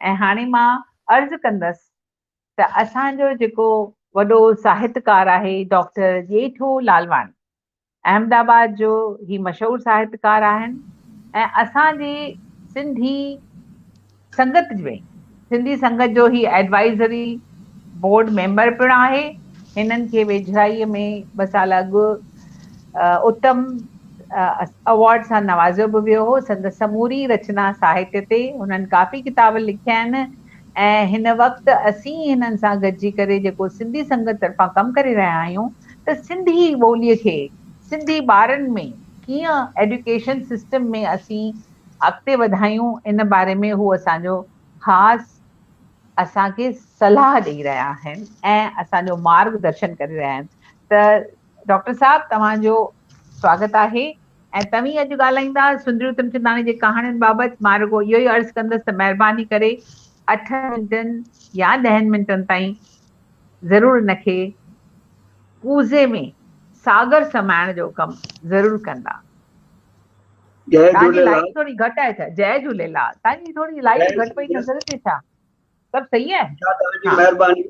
ऐं हाणे मां अर्ज़ु कंदसि त असांजो जेको वॾो साहित्यकार आहे डॉक्टर ॼेठो लालवानी, अहमदाबाद जो ही मशहूरु साहित्यकार आहिनि ऐं असांजी सिंधी संगत में सिंधी संगत जो ही एडवाइज़री बोर्ड मेंबर पिणु आहे। हिननि खे वेझराईअ में 2 साल अॻु उत्तम अवार्ड सां नवाज़ियो बि वियो हो। संदसि समूरी रचना साहित्य ते हुननि काफ़ी किताब लिखिया आहिनि ऐं हिन वक़्तु असीं हिननि सां गॾिजी करे जेको सिंधी संगत तरफ़ां कमु करे रहिया आहियूं त सिंधी ॿोलीअ खे सिंधी ॿारनि में कीअं एजुकेशन सिस्टम में असीं अॻिते वधायूं, इन बारे में हू असांजो ख़ासि असांखे सलाह ॾेई रहिया आहिनि ऐं असांजो मार्गदर्शन करे रहिया आहिनि। त डॉक्टर साहब, तव्हांजो स्वागत आहे। ऐं तव्हीं अॼु ॻाल्हाईंदा सुंदरी उतमचंदाणी जे कहाणियुनि बाबति। मां रुॻो इहो ई अर्ज़ु कंदसि त महिरबानी करे 8 मिंटनि या 10 मिंटनि ताईं ज़रूरु हिनखे कूज़े में सागर समाइण जो कमु ज़रूरु कंदा। जय तव्हांजी झूलेलाल। लाइट थोड़ी घटि आहे छा? जय झूलेलाल। तव्हांजी थोड़ी लाइट घटि पई नज़र अचे छा? सभु सही आहे? तव्हांजी महिरबानी।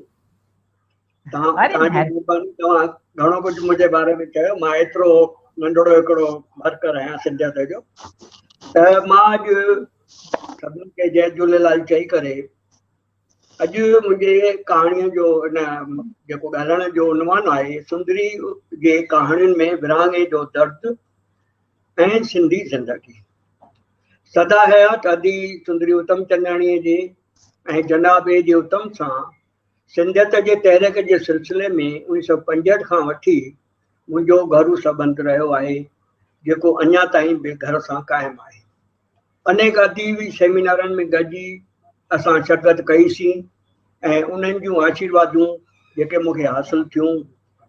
अरे तव्हांजी महिरबानी। तव्हां घणो कुझु मुंहिंजे बारे में चयो। मां एतिरो नंढड़ो हिकिड़ो वर्कर आहियां सिंधियत जो। त मां अॼु सभिनी खे जय झूलेलाल चई करे अॼु मुंहिंजे कहाणीअ जो जेको ॻाल्हाइण जो उनवान आहे, सुंदरी जे कहाणियुनि में विरहाङे जो दर्द ऐं सिंधी ज़िंदगी। सदा हयात अदी सुंदरी उतमचंदाणीअ जे ऐं जनाब जे उतम सां सिंधियत जे तहरीक जे सिलसिले में 1965 खां वठी मुंहिंजो घरू सबंध रहियो आहे, जेको अञा ताईं बि घर सां क़ाइमु आहे। अनेक अदबी सेमिनारनि में गॾिजी असां शिरकत कईसीं ऐं उन्हनि जूं आशीर्वादूं जेके मूंखे हासिलु थियूं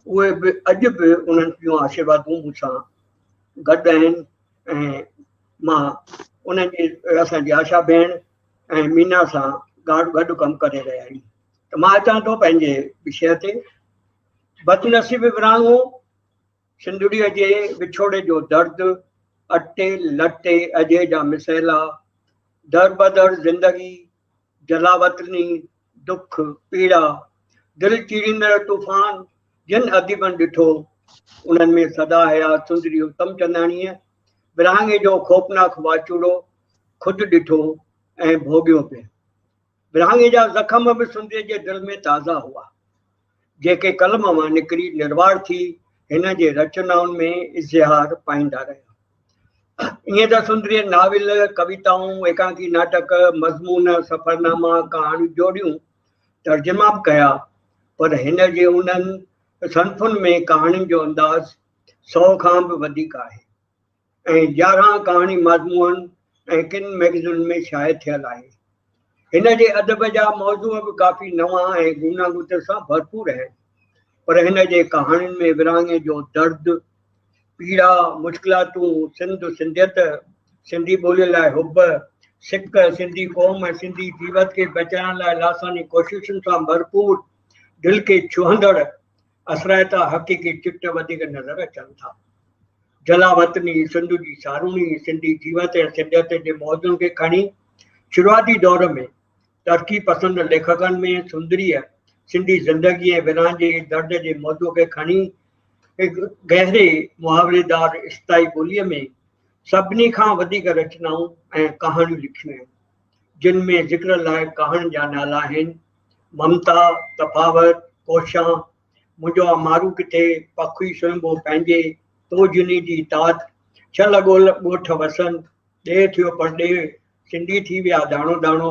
उहे बि अॼु बि उन्हनि जूं आशीर्वादूं मूंसां गॾु आहिनि। ऐं मां उन्हनि जी असांजी आशा भेण ऐं मीना सां गॾु कमु करे रहिया आहियूं। त मां अचां थो पंहिंजे विषय ते। बदनसीब विरहाङो सिंधड़ीअ जे विछोड़े जो दर्द, अटे लटे अजे जा मिसैला, दर बदर ज़िंदगी, जलावतनी, दुख पीड़ा, दिलि चीरींदड़ तूफ़ान जिन अदीबनि ॾिठो उन्हनि में सदा हयात सुंदरी उतमचंदाणीअ विरहाङे जो ख़ौफ़नाक वाचूड़ो ख़ुदि ॾिठो ऐं भोॻियो पियो। विरहाङे जा ज़ख़म बि सुंदरीअ जे दिलि में ताज़ा हुआ, जेके कलम मां निकिरी निर्वार थी हिन जे रचनाउनि में इज़हार पाईंदा रहिया। ईअं त सुंदरीअ नाविल, कविताऊं, एकांकी नाटक, मज़मून, सफ़रनामा, कहाणियूं जोड़ियूं, तर्जुमा बि कया, पर हिन जे उन्हनि सन्फ़ुनि में कहाणियुनि जो अंदाज़ 100 खां बि वधीक आहे ऐं 11 कहाणी मज़मून ऐं किन मैगज़ीन में शाया थियल आहे। हिन जे अदब जा मौज़ू बि काफ़ी नवां ऐं गूनागूत सां भरपूर आहिनि, पर हिन जे कहाणियुनि में विरहाङे जो दर्द, पीड़ा, मुश्किलातूं, सिंधियत, सिंधी ॿोलीअ लाइ हुब, सिक, सिंधी क़ौम ऐं सिंधी जीवत खे बचाइण लाइ लासानी कोशिशुनि सां भरपूर दिलि खे छुहंदड़ असराइता हक़ीक़ी चिट वधीक नज़र अचनि था। जलावतनी, सिंधु जी सारूणी, सिंधी जीवत ऐं सिंधियत जे मौज़ुनि खे खणी शुरूआती दौर में तरक़ी पसंद लेखकनि में सुंदरीअ सिंधी ज़िंदगी ऐं विरहाङे जे दर्द जे मौज़ू खे खणी हिकु गहरे मुहावरेदार इस्ताई ॿोलीअ में सभिनी खां वधीक रचनाऊं ऐं कहाणियूं लिखियूं आहिनि, जिन में ज़िक्र लाइ कहाणियुनि जा नाला आहिनि ममता, तफ़ावत, कोशां, मुंहिंजो मारू किथे, पखी सुहिंबो पंहिंजे, तो जुनी जी तात, छल ॻोठ वसन, ॾे थियो परॾे, सिंधी थी विया दाणो दाणो,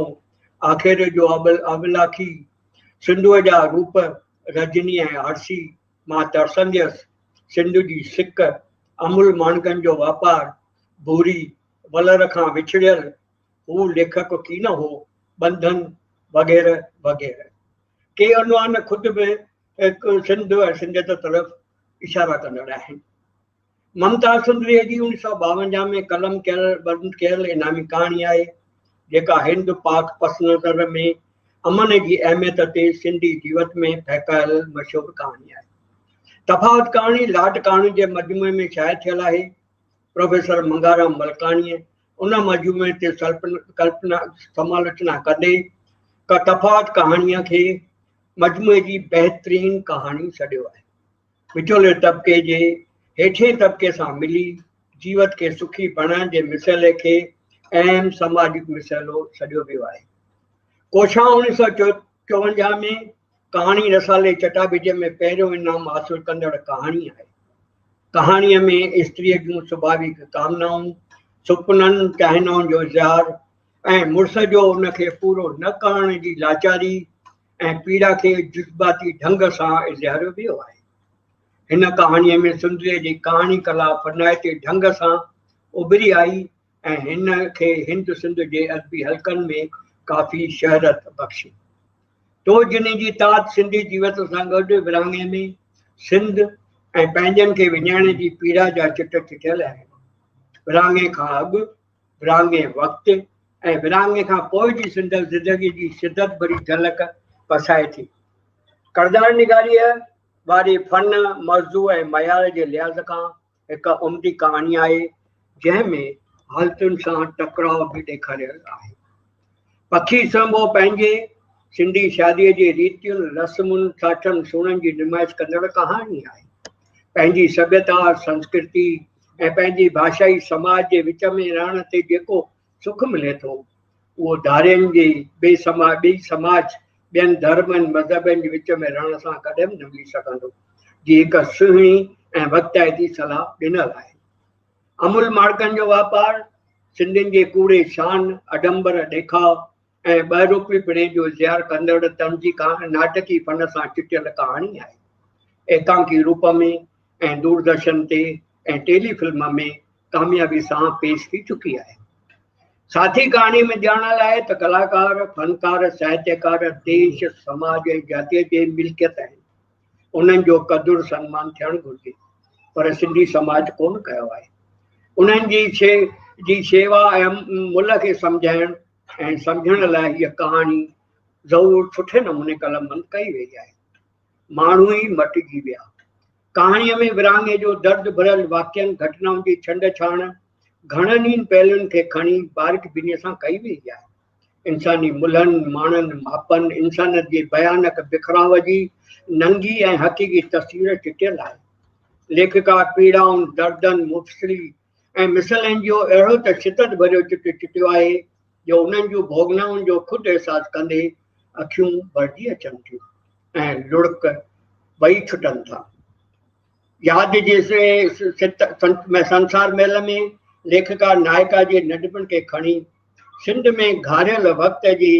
आख़िर जो अबलाखी, सिंधूअ जा रूप, रजनी ऐं आरसी, मां तरसंदियसि, सिंधु जी सिक, अमुल माणकनि जो वापारु, भूरी, वलर खां विछड़ियल, हू लेखक की न हो, बंधन वग़ैरह वग़ैरह। के उनवान ख़ुदि बि सिंध ऐं सिंधियत तरफ़ इशारा कंदड़ आहिनि। ममता सुंदरीअ जी 1952 में कलम बंदि कयल इनामी कहाणी आहे, जेका हिंद पाक पसनज़र में अमन जी अहमियत ते सिंधी जीवत में फहिकायल मशहूरु कहाणी आहे। तफ़ावत कहाणी लाट कहाणी जे मजमूए में शाया थियल आहे। प्रोफेसर मंगाराम मलकाणीअ उन मजमूए ते कल्पना समालोचना कंदे तफ़ात कहाणीअ खे मजमूए जी बहितरीन कहाणी छॾियो आहे। विचोले तबिके जे हेठे तबिके सां मिली जीवत खे सुखी बणाइण जे मिसइले खे अहम समाजिक मिसइलो सॾियो वियो आहे। कोशा 1954 में कहाणी रसाले चटाभेटीअ में पहिरियों इनाम हासिल कंदड़ कहाणी आहे। कहाणीअ में स्त्रीअ जूं स्वाभाविक कामनाऊं, सुपननि कहनाउनि जो इज़हार ऐं मुड़ुस जो उनखे पूरो न करण जी लाचारी ऐं पीड़ा खे जज़्बाती ढंग सां इज़हारियो वियो आहे। हिन कहाणीअ में सुंदरीअ जी कहाणी कला फनाइती ढंग सां उभरी आई ऐं हिन खे हिंद सिंध जे अदबी हलकनि में काफ़ी शहरत बख़्शी। तो जिन जी तात सिंधी जीवत सां गॾु विरहाङे में सिंध ऐं पंहिंजनि खे विञाइण जी पीड़ा जा चिट चिटियल आहिनि। विरहाङे खां अॻु, विरहाङे वक़्तु ऐं विरहाङे खां पोइ जी ज़िंदगी जी शिदत भरी झलक पसाए थी। किरदार निगारीअ वारे फन, मौज़ू ऐं मयार जे लिहाज़ खां हिकु उम्दी कहाणी आहे जंहिंमें हालतुनि सां टकराव बि ॾेखारियल आहे। पखी संबो पंहिंजे सिंधी शादीअ जी रीतियुनि, रस्मुनि, साठनि सूणनि जी नुमाइश कंदड़ कहाणी आहे। पंहिंजी सभ्यता, संस्कृति ऐं पंहिंजी भाषाई समाज जे विच में रहण ते जेको सुख मिले थो उहो धारियुनि जे ॿिए समाज, ॿियनि धर्मनि, मज़हबनि जे विच में रहण सां कॾहिं बि न मिली सघंदो, जी हिकु सुहिणी ऐं वक़्ताइती सलाह ॾिनल आहे। अमुल मार्कनि जो वापारु, सिंधियुनि जे कूड़े शान, अडंबर ॾेखाव ऐं ॿ पिणे जो इज़हार कंदड़ तंजी नाटकी फन सां चिटियल कहाणी आहे। एकांकी रूप में ऐं दूरदर्शन ते ऐं टेलीफिल्म में कामयाबी सां पेश थी चुकी आहे। साथी कहाणी में ॼाणल आहे त कलाकार, फनकार, साहित्यकार देश, समाज ऐं जातीअ जे मिल्कियत आहिनि। उन्हनि जो क़दुरु सन्मान थियणु घुरिजे, पर सिंधी समाज कोन कयो आहे। उन्हनि जी शेवा ऐं मुल्ह खे सम्झाइण ऐं सम्झण लाइ हीअ कहाणी ज़रूरु सुठे नमूने कलमबंद कई वई आहे। माण्हू ई मटिजी विया। कहाणीअ में विरहाङे जो दर्द भरियल वाक्यनि, घटनाउनि जी छंड छाण घणनि ई पहलुनि खे खणी बारीक बीनीअ सां कई वई आहे। इंसानी मुल्हनि, माणनि, मापनि, इंसानियत जे भयानक बिखराव जी नंगी ऐं हक़ीक़ी तस्वीर चिटियल आहे। लेखिका पीड़ाउनि, दर्दनि, मुफ़्सली ऐं मिसलनि जो अहिड़ो त शिदत भरियो चिटियो आहे जो उन्हनि जूं भोगनाउनि जो ख़ुदि अहसासु कंदे अखियूं भरिजी अचनि थियूं ऐं लुड़क ॿई छुटनि था। यादि जे संसार मेल में लेखिका नायका जे नंढपण खे खणी सिंध में घारियल वक़्त जी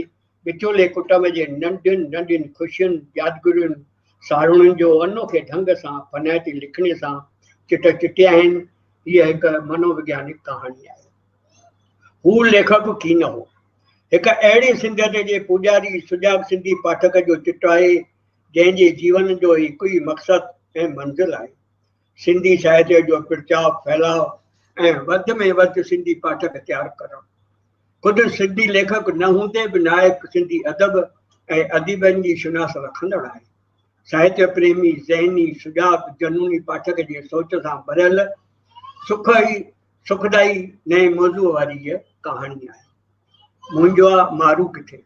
विचोले कुटुंब जे नंढियुनि ख़ुशियुनि, यादगिरियुनि, सारुणनि जो अनोखे ढंग सां फनाइती लिखणे सां चिटिया आहिनि। हीअ हिकु मनोवैज्ञानिक कहाणी आहे। हू लेखक की न हो, हिकु अहिड़ी सिंधियत जे पुॼारी सुजाॻ सिंधी पाठक जो चिटो आहे जंहिंजे जीवन जो हिकु ई मक़सदु ऐं मंज़िल आहे, सिंधी साहित्य जो प्रचार, फैलाव ऐं वधि में वधि सिंधी पाठक तयारु करणु। ख़ुदि सिंधी लेखक न हूंदे बि नायक सिंधी अदब ऐं अदीबनि जी सुञाण रखंदड़ आहे। साहित्य प्रेमी, ज़हनी, सुजाॻ, जनूनी पाठक जे सोच सां भरियल सुखदाई नए मौज़ूअ वारी हीअ कहाणी आहे। मुंहिंजो आहे मारू किथे।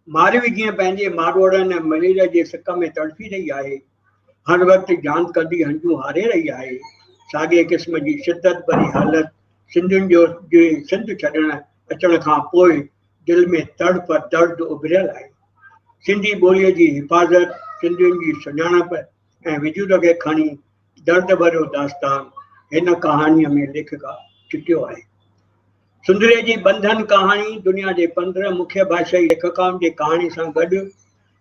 मारवी जीअं पंहिंजे मारवाड़नि ऐं मलेरिया जे सिक में तड़फी रही आहे, हर वक़्तु जान कंदी हंजू हारे रही आहे, साॻे क़िस्म जी शिदत भरी हालत सिंधियुनि जो सिंध छॾण अचण खां पोइ दिलि में तड़प, दर्द उभरियल आहे। सिंधी ॿोलीअ जी हिफ़ाज़त, सिंधियुनि जी सुञाणप ऐं वजूद खे खणी दर्द भरियो दास्तान हिन कहाणीअ में लेखिका चिटियो आहे। सुंदरीअ जी बंधन कहाणी दुनिया जे 15 मुख्य भाषाई लेखकनि जे कहाणी सां गॾु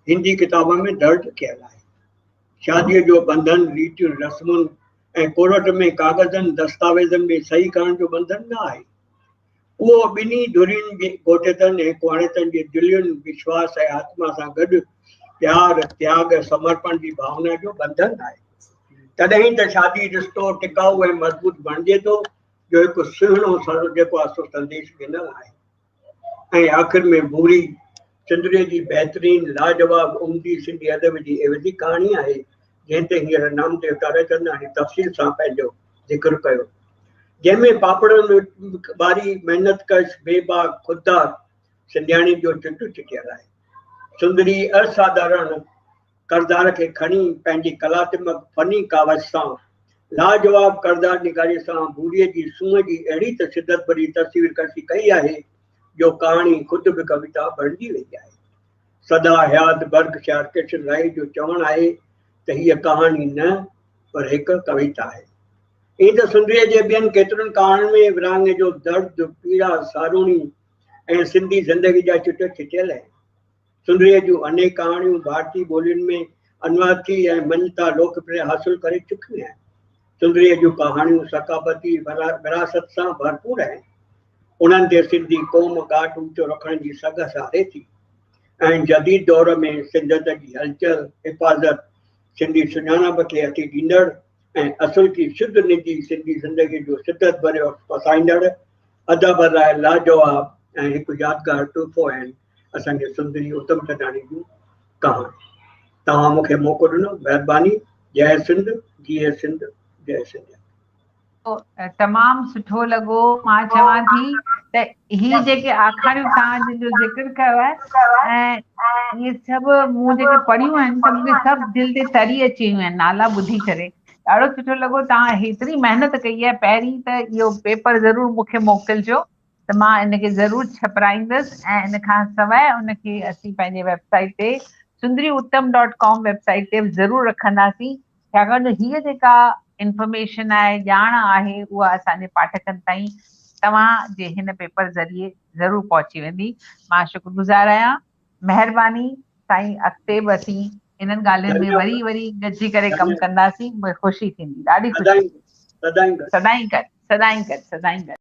हिंदी किताब में दर्ज कयल आहे। शादीअ जो बंधन रीतियुनि, रस्मुनि ऐं कोर्ट में कागज़नि, दस्तावेज़नि में सही करण जो बंधन न आहे। उहो ॿिन्ही धुरियुनि जे घोटतनि ऐं कुआड़तनि जे दिलियुनि, विश्वास ऐं आत्मा सां गॾु प्यार, त्याग, समर्पण जी भावना जो बंधन आहे। तॾहिं त शादी रिश्तो टिकाऊ ऐं मज़बूत बणिजे थो जो हिकु सुहिणो जेको आहे सो संदेश ॾिनल आहे। ऐं आख़िर में भूरी सिंधीअ जी बहितरीन लाजवाब उम्दी सिंधी अदब जी एवज़ी कहाणी आहे जंहिं ते हींअर नामदेव ताराचंदाणी तफ़सील सां पंहिंजो ज़िक्र कयो, जंहिंमें पापड़नि वारी महिनत कश, बेबाक, खुददार सिंधियाणी जो चिटु चिटियल आहे। सुंदरी असाधारण किरदार खे खणी पंहिंजी कलात्मक फनी कावत सां लाजवाब किरदार निगारी सां बूढ़ीअ जी सूंहं जी अहिड़ी त शिदत भरी तस्वीर कशी कई आहे जो कहाणी ख़ुदि बि कविता बणिजी वई आहे। सदा हयात बर्गशायर कृष्ण राय जो चवणु आहे त हीअ कहाणी न पर हिकु कविता आहे। ईअं त सुंदरीअ जे ॿियनि केतिरनि कहाणियुनि में विरहाङे जो दर्द, पीड़ा, सारूणी ऐं सिंधी ज़िंदगी जा चिट छिटियल आहिनि। सुंदरीअ जूं अनेक कहाणियूं भारतीय ॿोलियुनि में अनुवाद थी ऐं मञता लोकप्रिय हासिल करे चुकियूं आहिनि। सुंदरीअ जूं कहाणियूं सकाफ़ती विरासत सां भरपूर आहिनि। उन्हनि ते सिंधी क़ौम काट ऊचो रखण जी सघ सारे थी ऐं जदीद दौर में सिंधत जी हलचल, हिफ़ाज़त, सिंधी सुञाणप खे अची ॾींदड़ ऐं असुल की शुद्ध निजी सिंधी ज़िंदगी जो शिदत भरियो फसाईंदड़ अदब लाइ लाजवाब ऐं हिकु यादगार तोहफ़ो आहिनि असांजे सुंदरी उत्तम चंदाणी जूं कहाणी। तव्हां मूंखे मौक़ो ॾिनो, महिरबानी। जय सिंध, जीए सिंध, जय सिंध। तमामु सुठो लॻो। मां चवां थी त ही जेके आखाणियूं तव्हां जो ज़िक्र कयो आहे ऐं इहे सभु मूं जेके पढ़ियूं आहिनि त मूंखे सभु दिलि ते तरी अची वियूं आहिनि नाला ॿुधी करे। ॾाढो सुठो लॻो। तव्हां हेतिरी महिनत कई आहे। पहिरीं त इहो पेपर ज़रूरु मूंखे मोकिलिजो त मां इनखे ज़रूरु छपाईंदसि ऐं इन खां सवाइ उनखे असीं पंहिंजे वेबसाइट ते sundriuttam.com वेबसाइट ते ज़रूरु रखंदासीं, छाकाणि त हीअ जेका इंफॉर्मेशन आहे, ॼाण आहे, उहा असांजे पाठकनि ताईं तव्हां जे हिन पेपर ज़रिए ज़रूरु पहुची वेंदी। मां शुक्रगुज़ार आहियां। महिरबानी साईं। अॻिते बि असीं इन्हनि ॻाल्हियुनि में वरी गॾिजी करे कमु कंदासीं। मूंखे ख़ुशी थींदी, ॾाढी ख़ुशी। सदाईं कर।